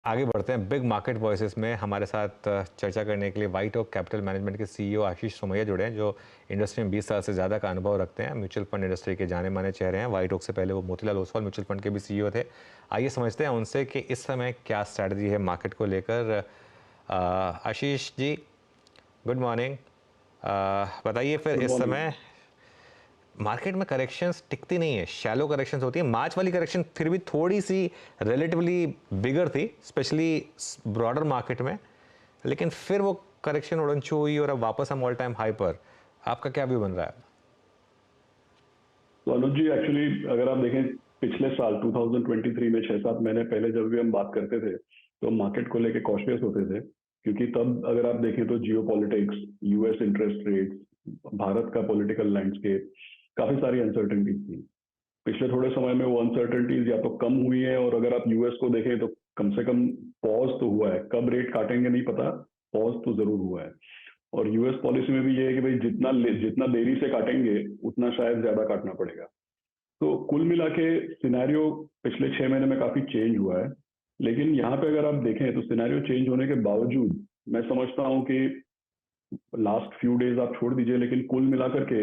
आगे बढ़ते हैं बिग मार्केट वॉइसेस में। हमारे साथ चर्चा करने के लिए वाइट ओक कैपिटल मैनेजमेंट के सीईओ आशीष सोमैया जुड़े हैं, जो इंडस्ट्री में 20 साल से ज़्यादा का अनुभव रखते हैं। म्यूचुअल फंड इंडस्ट्री के जाने माने चेहरे हैं। वाइट ओक से पहले वो मोतीलाल ओसवाल म्यूचुअल फंड के भी सीईओ थे। आइए समझते हैं उनसे कि इस समय क्या स्ट्रैटेजी है मार्केट को लेकर। Ashish ji, good morning. बताइए फिर, गुड इस मॉर्निंग। समय मार्केट में करेक्शंस टिकती नहीं है, शैलो करेक्शंस होती है। मार्च वाली करेक्शन फिर भी थोड़ी सी रिलेटिवली बिगर थी, स्पेशली ब्रॉडर मार्केट में, लेकिन फिर वो करेक्शन उड़न छू हुई और अब वापस हम ऑल टाइम हाई पर। आपका क्या व्यू बन रहा है? तो अनुज जी, एक्चुअली अगर आप देखें पिछले साल 2023 में 6-7 महीने पहले जब भी हम बात करते थे तो मार्केट को लेके कॉशियस होते थे, क्योंकि तब अगर आप देखें तो जियो politics, US interest rates, Bharat का पॉलिटिकल लैंडस्केप, काफी सारी अनसर्टेनिटीज थी। पिछले थोड़े समय में वो अनसर्टेनिटीज या तो कम हुई है, और अगर आप यूएस को देखें तो कम से कम पॉज तो हुआ है। कब रेट काटेंगे नहीं पता, पॉज तो जरूर हुआ है। और यूएस पॉलिसी में भी ये है कि भाई जितना जितना देरी से काटेंगे उतना शायद ज्यादा काटना पड़ेगा। तो कुल मिला के सिनेरियो पिछले 6 महीने में काफी चेंज हुआ है। लेकिन यहाँ पे अगर आप देखें तो सिनेरियो चेंज होने के बावजूद मैं समझता हूँ कि लास्ट फ्यू डेज आप छोड़ दीजिए, लेकिन कुल मिलाकर के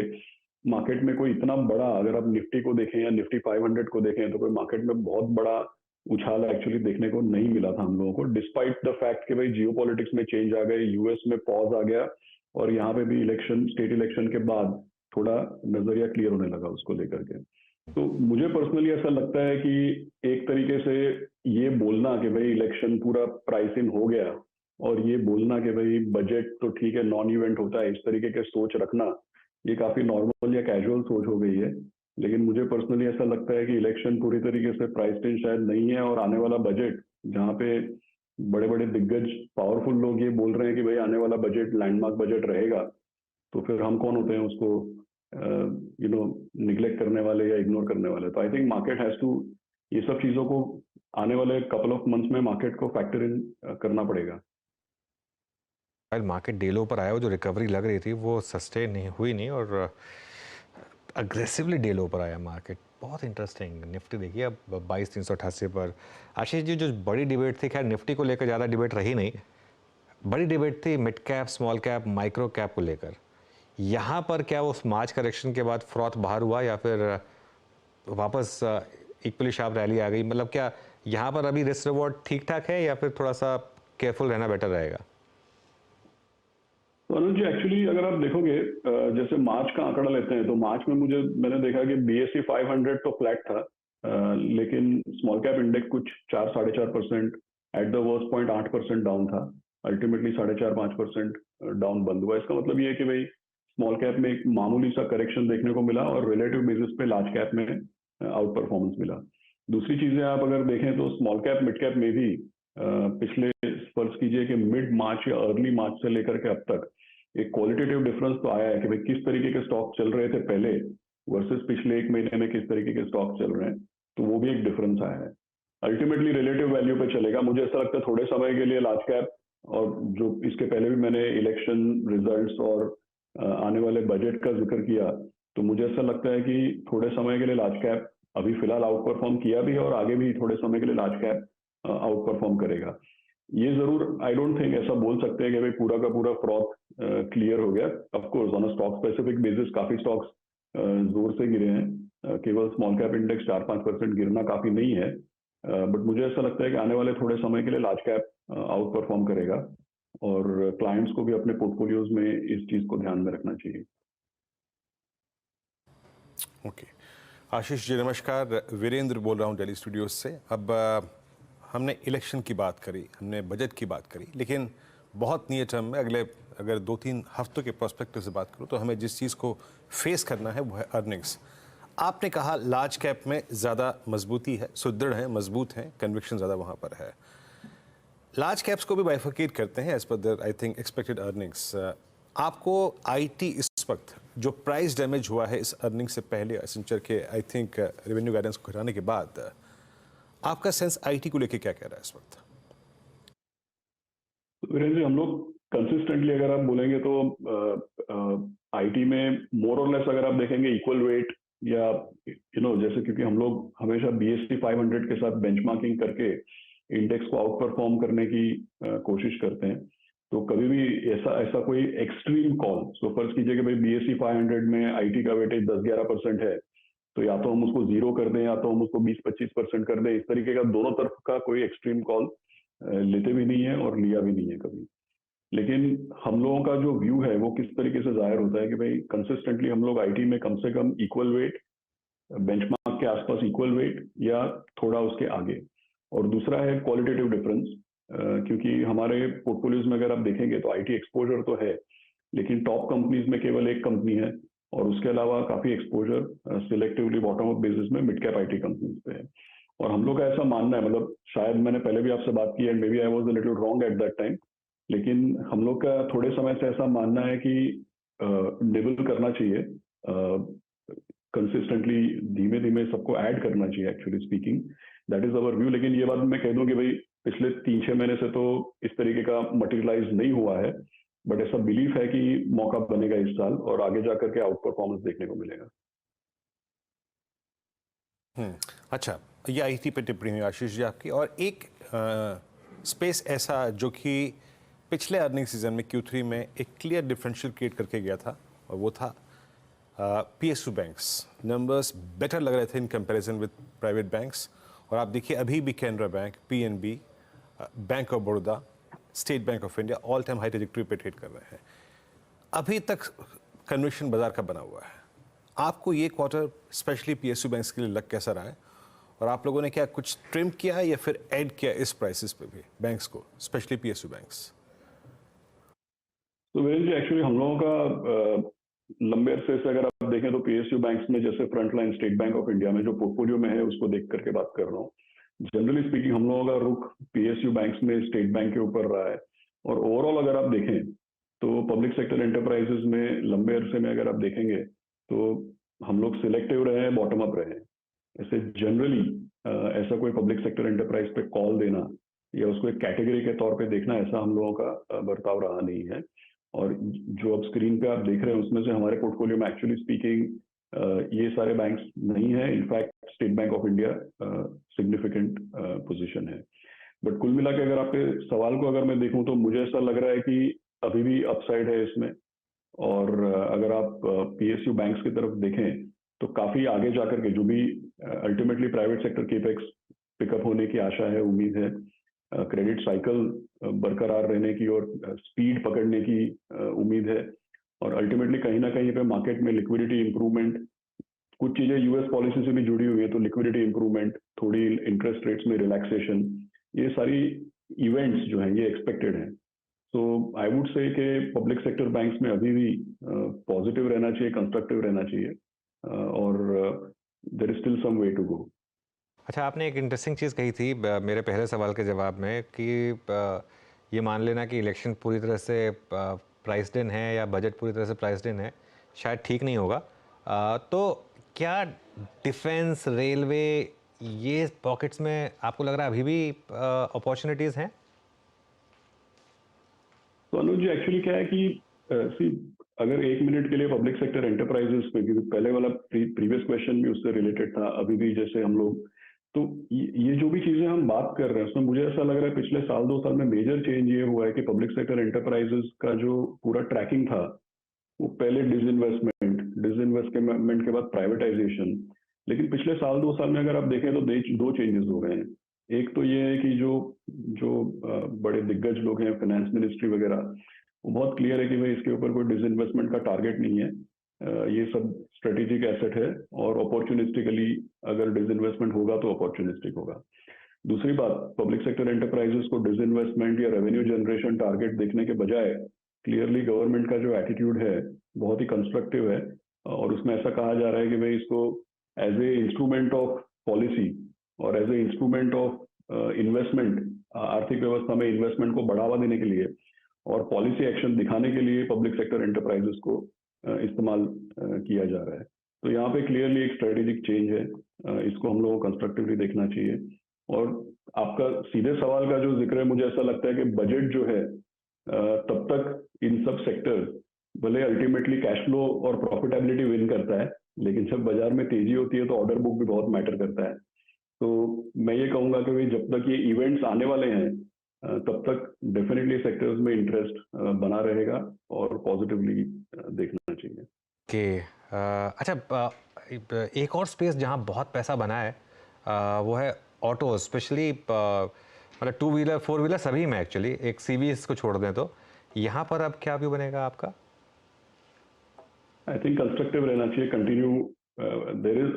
मार्केट में कोई इतना बड़ा, अगर आप निफ्टी को देखें या निफ्टी 500 को देखें, तो कोई मार्केट में बहुत बड़ा उछाल एक्चुअली देखने को नहीं मिला था हम लोगों को, डिस्पाइट द फैक्ट कि भाई जियो पॉलिटिक्स में चेंज आ गए, यूएस में पॉज आ गया, और यहाँ पे भी इलेक्शन, स्टेट इलेक्शन के बाद थोड़ा नजरिया क्लियर होने लगा उसको लेकर के। तो मुझे पर्सनली ऐसा लगता है कि एक तरीके से ये बोलना कि भाई इलेक्शन पूरा प्राइस इन हो गया, और ये बोलना कि भाई बजट तो ठीक है, नॉन इवेंट होता है, इस तरीके के सोच रखना, ये काफी नॉर्मल या कैजुअल सोच हो गई है। लेकिन मुझे पर्सनली ऐसा लगता है कि इलेक्शन पूरी तरीके से प्राइस इन शायद नहीं है, और आने वाला बजट, जहाँ पे बड़े बड़े दिग्गज पावरफुल लोग ये बोल रहे हैं कि भाई आने वाला बजट लैंडमार्क बजट रहेगा, तो फिर हम कौन होते हैं उसको निग्लेक्ट करने वाले या इग्नोर करने वाले। तो I think market has to, ये सब चीजों को आने वाले कपल ऑफ मंथ्स में मार्केट को फैक्टर इन करना पड़ेगा। मार्केट डे लो पर आया, वो जो रिकवरी लग रही थी वो सस्टेन नहीं हुई, नहीं, और अग्रेसिवली डे लो पर आया मार्केट। बहुत इंटरेस्टिंग। निफ्टी देखिए अब 22,388 पर। आशीष जी, जो बड़ी डिबेट थी, खैर निफ्टी को लेकर ज़्यादा डिबेट रही नहीं, बड़ी डिबेट थी mid cap, small cap, micro cap को लेकर। यहाँ पर क्या वो मार्च करेक्शन के बाद फ्रॉथ बाहर हुआ, या फिर वापस इक्वली शार्प रैली आ गई? मतलब क्या यहाँ पर अभी रिस्क रिवॉर्ड ठीक ठाक है, या फिर थोड़ा सा केयरफुल रहना बेटर रहेगा? तो अनुज जी, एक्चुअली अगर आप देखोगे, जैसे मार्च का आंकड़ा लेते हैं तो मार्च में मैंने देखा कि बीएसई 500 तो फ्लैट था, लेकिन स्मॉल कैप इंडेक्स कुछ 4-4.5%, at the worst point 8% down था। अल्टीमेटली 4.5-5% डाउन बंद हुआ। इसका मतलब ये है कि भाई स्मॉल कैप में एक मामूली सा करेक्शन देखने को मिला, और रिलेटिव बेसिस पे लार्ज कैप में आउट परफॉर्मेंस मिला। दूसरी चीजें आप अगर देखें तो स्मॉल कैप मिड कैप में भी पिछले, फर्ज कीजिए कि मिड मार्च या अर्ली मार्च से लेकर के अब तक एक क्वालिटेटिव डिफरेंस तो आया है कि भाई किस तरीके के स्टॉक चल रहे थे पहले वर्सेस पिछले 1 महीने में किस तरीके के स्टॉक चल रहे हैं, तो वो भी एक डिफरेंस आया है। अल्टीमेटली रिलेटिव वैल्यू पे चलेगा। मुझे ऐसा लगता है थोड़े समय के लिए लार्ज कैप, और जो इसके पहले भी मैंने इलेक्शन रिजल्ट्स और आने वाले बजट का जिक्र किया, तो मुझे ऐसा लगता है कि थोड़े समय के लिए लार्ज कैप अभी फिलहाल आउट परफॉर्म किया भी है, और आगे भी थोड़े समय के लिए लार्ज कैप आउट परफॉर्म करेगा। ये जरूर आई डोंट थिंक ऐसा बोल सकते हैं कि भाई पूरा का पूरा फ्रॉथ क्लियर हो गया। Of course on a stock specific basis काफी स्टॉक्स जोर से गिरे हैं, केवल स्मॉल कैप इंडेक्स 4-5% गिरना काफी नहीं है। बट मुझे ऐसा लगता है कि आने वाले थोड़े समय के लिए लार्ज कैप आउट परफॉर्म करेगा, और क्लाइंट्स को भी अपने पोर्टफोलियोज में इस चीज को ध्यान में रखना चाहिए। ओके आशीष जी, नमस्कार। वीरेंद्र बोल रहा हूँ दिल्ली स्टूडियोज से। अब हमने इलेक्शन की बात करी, हमने बजट की बात करी, लेकिन बहुत नियर टर्म में अगले अगर 2-3 हफ्तों के पर्सपेक्टिव से बात करूँ तो हमें जिस चीज़ को फेस करना है वो है अर्निंग्स। आपने कहा लार्ज कैप में ज़्यादा मजबूती है, सुदृढ़ है, मजबूत है, कन्विक्शन ज़्यादा वहाँ पर है। लार्ज कैप्स को भी बाइफरकेट करते हैं एज पर there I think expected earnings. आपको आईटी इस वक्त जो प्राइस डैमेज हुआ है इस अर्निंग से पहले, एसेंचर के आई थिंक रेवेन्यू गाइडेंस को घटाने के बाद, आपका सेंस आईटी को लेके क्या कह रहा है इस वक्त? वीरेंद्र जी, हम लोग कंसिस्टेंटली अगर आप बोलेंगे तो आईटी में मोर और लेस अगर आप देखेंगे इक्वल वेट, या जैसे, क्योंकि हम लोग हमेशा बीएसटी 500 के साथ बेंचमार्किंग करके इंडेक्स को आउट परफॉर्म करने की कोशिश करते हैं। तो कभी भी ऐसा ऐसा कोई एक्सट्रीम कॉल, सो फर्ज कीजिए कि भाई BSE 500 में आईटी का वेटेज 10-11% है, तो या तो हम उसको जीरो कर दें या तो हम उसको 20-25% कर दें। इस तरीके का दोनों तरफ का कोई एक्सट्रीम कॉल लेते भी नहीं है और लिया भी नहीं है कभी। लेकिन हम लोगों का जो व्यू है वो किस तरीके से जाहिर होता है कि भाई कंसिस्टेंटली हम लोग आईटी में कम से कम इक्वल वेट, बेंचमार्क के आसपास इक्वल वेट या थोड़ा उसके आगे। और दूसरा है क्वालिटेटिव डिफरेंस, क्योंकि हमारे पोर्टफोलियोज में अगर आप देखेंगे तो आईटी एक्सपोजर तो है, लेकिन टॉप कंपनीज में केवल एक कंपनी है और उसके अलावा काफी exposure selectively bottom up basis में मिड कैप आईटी कंपनीज पे है। और हम लोग का ऐसा मानना है, मतलब शायद मैंने पहले भी आपसे बात की and maybe I was a little wrong at that time, लेकिन हम लोग का थोड़े समय से ऐसा मानना है कि निबल करना चाहिए, कंसिस्टेंटली धीमे धीमे सबको ऐड करना चाहिए, actually speaking that is our view. लेकिन ये बात मैं कह दूं कि भाई पिछले 3-6 महीने से तो इस तरीके का मटेरियलाइज नहीं हुआ है, बट ऐसा बिलीफ है कि मौका बनेगा इस साल और आगे जाकर के आउट परफॉर्मेंस देखने को मिलेगा। अच्छा, ये आईटी पे टिप्पणी हुई आशीष जी आपकी। और एक स्पेस ऐसा जो कि पिछले अर्निंग सीजन में Q3 में एक क्लियर डिफरेंशियल क्रिएट करके गया था, और वो था PSU बैंक्स। नंबर्स बेटर लग रहे थे in comparison with private banks. और आप देखिए अभी भी Canara bank, PNB, bank of Baroda, state bank of India all time high trajectory पे ट्रेड कर रहे हैं। अभी तक कन्विक्शन बाजार का बना हुआ है। आपको ये क्वार्टर स्पेशली PSU बैंक्स के लिए लग कैसा रहा है, और आप लोगों ने क्या कुछ ट्रिम किया या फिर ऐड किया इस प्राइसेस पे भी बैंक्स को, स्पेशली PSU बैंक्स? तो वीरेंद्र जी, एक्चुअली हम लोगों का लंबे अरसे से अगर आप देखें तो PSU बैंक्स में, जैसे front line state bank of India में जो पोर्टफोलियो में है उसको देख करके बात कर रहा हूँ, जनरली स्पीकिंग हम लोगों का रुख PSU बैंक्स में स्टेट बैंक के ऊपर रहा है। और ओवरऑल अगर आप देखें तो पब्लिक सेक्टर एंटरप्राइजेज में लंबे अरसे में अगर आप देखेंगे तो हम लोग सिलेक्टिव रहे हैं, बॉटम अप रहे हैं। ऐसे जनरली ऐसा कोई पब्लिक सेक्टर एंटरप्राइज पे कॉल देना या उसको एक कैटेगरी के तौर पे देखना, ऐसा हम लोगों का बर्ताव रहा नहीं है। और जो अब स्क्रीन पे आप देख रहे हैं उसमें से हमारे पोर्टफोलियो में एक्चुअली स्पीकिंग ये सारे बैंक्स नहीं है। In fact state bank of India significant position है। बट कुल मिला के अगर आपके सवाल को अगर मैं देखूं तो मुझे ऐसा लग रहा है कि अभी भी अपसाइड है इसमें। और अगर आप PSU बैंक्स की तरफ देखें तो काफी आगे जाकर के जो भी ultimately private sector capex pickup होने की आशा है, उम्मीद है, क्रेडिट साइकिल बरकरार रहने की और स्पीड पकड़ने की उम्मीद है, और अल्टीमेटली कहीं ना कहीं पे मार्केट में लिक्विडिटी इंप्रूवमेंट, कुछ चीजें यूएस पॉलिसी से भी जुड़ी हुई है, तो लिक्विडिटी इंप्रूवमेंट, थोड़ी इंटरेस्ट रेट्स में रिलैक्सेशन, ये सारी इवेंट्स जो हैं ये एक्सपेक्टेड हैं। सो आई वुड से कि पब्लिक सेक्टर बैंक्स में अभी भी पॉजिटिव रहना चाहिए, कंस्ट्रक्टिव रहना चाहिए, और there is still some way to go. अच्छा, आपने एक इंटरेस्टिंग चीज़ कही थी मेरे पहले सवाल के जवाब में कि ये मान लेना कि इलेक्शन पूरी तरह से प्राइस्ड इन है या बजट पूरी तरह से प्राइस्ड इन है, शायद ठीक नहीं होगा। तो क्या डिफेंस, रेलवे, ये पॉकेट्स में आपको लग रहा है अभी भी अपॉर्चुनिटीज़ हैं? तो अनुज जी, एक्चुअली क्या है कि अगर 1 मिनट के लिए पब्लिक सेक्टर एंटरप्राइजेस पे, क्योंकि पहले वाला प्रीवियस क्वेश्चन भी उससे रिलेटेड था, अभी भी जैसे हम लोग, तो ये जो भी चीजें हम बात कर रहे हैं उसमें मुझे ऐसा लग रहा है पिछले साल 2 साल में मेजर चेंज ये हुआ है कि पब्लिक सेक्टर एंटरप्राइजेस का जो पूरा ट्रैकिंग था वो पहले डिसइन्वेस्टमेंट के बाद प्राइवेटाइजेशन। लेकिन पिछले साल 2 साल में अगर आप देखें तो 2 चेंजेस हो गए हैं। एक तो ये है कि जो जो बड़े दिग्गज लोग हैं, फाइनेंस मिनिस्ट्री वगैरह, वो बहुत क्लियर है कि भाई इसके ऊपर कोई डिसइन्वेस्टमेंट का टारगेट नहीं है, ये सब स्ट्रेटेजिक एसेट है और अपॉर्चुनिस्टिकली अगर डिसइन्वेस्टमेंट होगा तो अपॉर्चुनिस्टिक होगा। दूसरी बात, पब्लिक सेक्टर एंटरप्राइजेस को डिसइन्वेस्टमेंट या रेवेन्यू जनरेशन टारगेट देखने के बजाय क्लियरली गवर्नमेंट का जो एटीट्यूड है बहुत ही कंस्ट्रक्टिव है, और उसमें ऐसा कहा जा रहा है कि भाई इसको as a instrument of policy और as a instrument of investment, आर्थिक व्यवस्था में इन्वेस्टमेंट को बढ़ावा देने के लिए और पॉलिसी एक्शन दिखाने के लिए पब्लिक सेक्टर एंटरप्राइजेस को इस्तेमाल किया जा रहा है। तो यहाँ पे क्लियरली एक स्ट्रेटेजिक चेंज है, इसको हम लोगों को कंस्ट्रक्टिवली देखना चाहिए। और आपका सीधे सवाल का जो जिक्र है, मुझे ऐसा लगता है कि बजट जो है तब तक इन सब सेक्टर्स, भले अल्टीमेटली कैश फ्लो और प्रॉफिटेबिलिटी विन करता है, लेकिन जब बाजार में तेजी होती है तो ऑर्डर बुक भी बहुत मैटर करता है। तो मैं ये कहूँगा कि भाई जब तक ये इवेंट्स आने वाले हैं तब तक डेफिनेटली सेक्टर्स में इंटरेस्ट बना रहेगा और पॉजिटिवली देखना चाहिए। अच्छा, एक और स्पेस जहाँ बहुत पैसा बना है वो है ऑटो, स्पेशली मतलब टू व्हीलर फोर व्हीलर सभी में एक्चुअली, एक सीवीएस को छोड़ दें तो यहाँ पर अब क्या व्यू बनेगा आपका? आई थिंक कंस्ट्रक्टिव रहना चाहिए, कंटिन्यू देयर इज,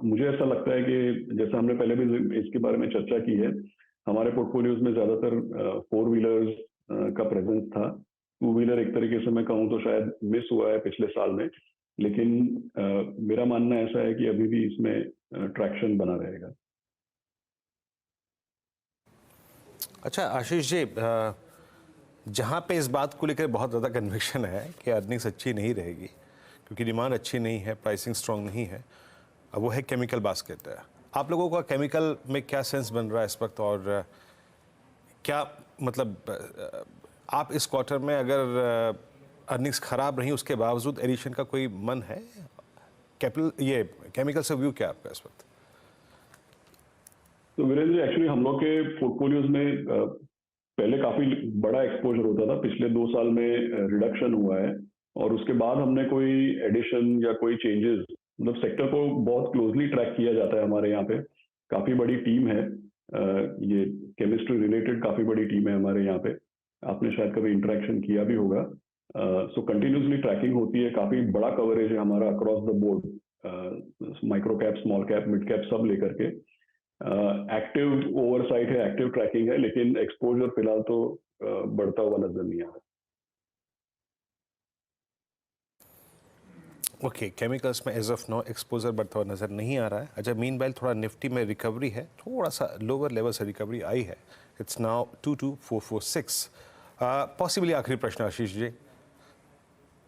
मुझे ऐसा लगता है कि जैसा हमने पहले भी इसके बारे में चर्चा की है, हमारे पोर्टफोलियोज में ज़्यादातर फोर व्हीलर्स का प्रेजेंस था। टू व्हीलर एक तरीके से मैं कहूँ तो शायद मिस हुआ है पिछले साल में, लेकिन मेरा मानना ऐसा है कि अभी भी इसमें ट्रैक्शन बना रहेगा। अच्छा आशीष जी, जहाँ पे इस बात को लेकर बहुत ज़्यादा कन्विक्शन है कि अर्निंग्स अच्छी नहीं रहेगी क्योंकि डिमांड अच्छी नहीं है, प्राइसिंग स्ट्रॉन्ग नहीं है, वो है केमिकल बास्केट है। आप लोगों का केमिकल में क्या सेंस बन रहा है इस वक्त, और क्या मतलब आप इस क्वार्टर में अगर अर्निंग्स ख़राब रही उसके बावजूद एडिशन का कोई मन है? कैपिटल ये केमिकल से व्यू क्या है आपका इस वक्त? तो वीरेंद्र जी, एक्चुअली हम लोग के पोर्टफोलियोज में पहले काफी बड़ा एक्सपोजर होता था, पिछले 2 साल में रिडक्शन हुआ है और उसके बाद हमने कोई एडिशन या कोई चेंजेस, मतलब सेक्टर को बहुत क्लोजली ट्रैक किया जाता है हमारे यहाँ पे। काफी बड़ी टीम है, ये केमिस्ट्री रिलेटेड काफी बड़ी टीम है हमारे यहाँ पे, आपने शायद कभी इंटरेक्शन किया भी होगा। सो कंटिन्यूसली ट्रैकिंग होती है, काफी बड़ा कवरेज है हमारा across the board, micro cap, small cap, mid cap सब लेकर के। एक्टिव ओवरसाइट है, एक्टिव ट्रैकिंग है, लेकिन एक्सपोजर फिलहाल तो बढ़ता हुआ नजर नहीं आ रहा। ओके, केमिकल्स में एज ऑफ नो एक्सपोजर बढ़ता हुआ नज़र नहीं आ रहा है। अच्छा, मीनवाइल थोड़ा निफ्टी में रिकवरी है, थोड़ा सा लोअर लेवल से रिकवरी आई है, इट्स नाउ 22446। पॉसिबली आखिरी प्रश्न आशीष जी,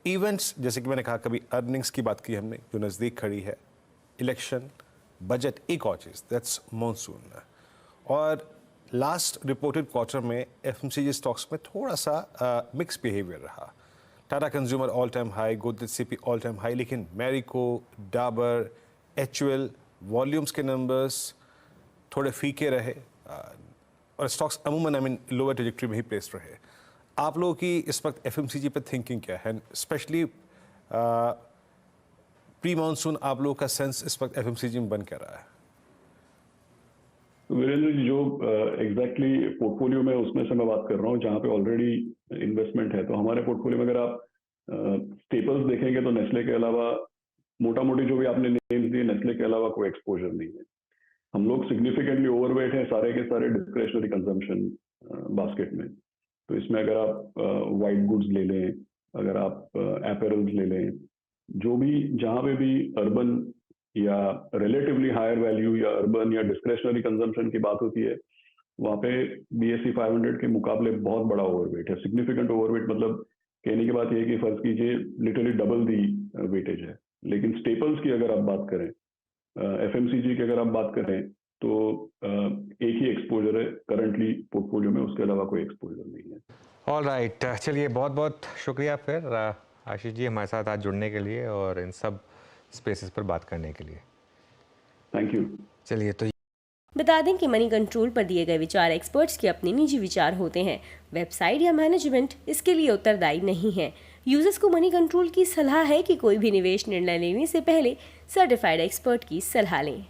इवेंट्स जैसे कि मैंने कहा, कभी अर्निंग्स की बात की हमने जो नज़दीक खड़ी है, इलेक्शन, बजट, एक और चीज़ दैट्स मॉनसून, और लास्ट रिपोर्टेड क्वार्टर में एफएमसीजी स्टॉक्स में थोड़ा सा मिक्स बिहेवियर रहा। Tata consumer all time high, Godrej CP all time high, लेकिन मैरिको, डाबर, एचयूएल वॉल्यूम्स के नंबर्स थोड़े फीके रहे और स्टॉक्स अमूमन लोअर ट्रेजेक्टरी में ही प्लेस्ड रहे। आप लोगों की इस वक्त एफएमसीजी पे थिंकिंग क्या है, स्पेशली प्री मानसून आप लोगों का सेंस इस वक्त एफएमसीजी में बन क्या रहा है? वीरेंद्र जी, जो एग्जैक्टली पोर्टफोलियो में उसमें से मैं बात कर रहा हूँ जहाँ पे ऑलरेडी इन्वेस्टमेंट है, तो हमारे पोर्टफोलियो में अगर आप स्टेपल्स देखेंगे तो नेस्ले के अलावा मोटा मोटी जो भी आपने नेम्स दिए, नेस्ले के अलावा कोई एक्सपोजर नहीं है। हम लोग सिग्निफिकेंटली ओवरवेट हैं सारे के सारे डिस्क्रेशनरी कंजम्पशन बास्केट में। तो इसमें अगर आप वाइट गुड्स ले लें, अगर आप एपेरल्स ले लें, जो भी जहाँ पे भी अर्बन या रिलेटिवली हायर वैल्यू या अर्बन या डिस्क्रेशनरी कंजम्पशन की बात होती है, वहाँ पे BSE 500 के मुकाबले बहुत बड़ा ओवरवेट है। सिग्निफिकेंट ओवरवेट मतलब कहने की बात यह है कि फर्ज कीजिए लिटरली डबल दी वेटेज है। लेकिन स्टेपल्स की अगर आप बात करें, FMCG की अगर आप बात करें, तो एक ही एक्सपोजर है करंटली पोर्टफोलियो में, उसके अलावा कोई एक्सपोजर नहीं है। ऑल राइट, चलिए बहुत बहुत शुक्रिया फिर आशीष जी हमारे साथ आज जुड़ने के लिए और इन सब स्पेसेस पर बात करने के लिए। Thank you. चलिए, तो बता दें कि मनी कंट्रोल पर दिए गए विचार एक्सपर्ट्स के अपने निजी विचार होते हैं। वेबसाइट या मैनेजमेंट इसके लिए उत्तरदायी नहीं है। यूजर्स को मनी कंट्रोल की सलाह है कि कोई भी निवेश निर्णय लेने से पहले सर्टिफाइड एक्सपर्ट की सलाह लें।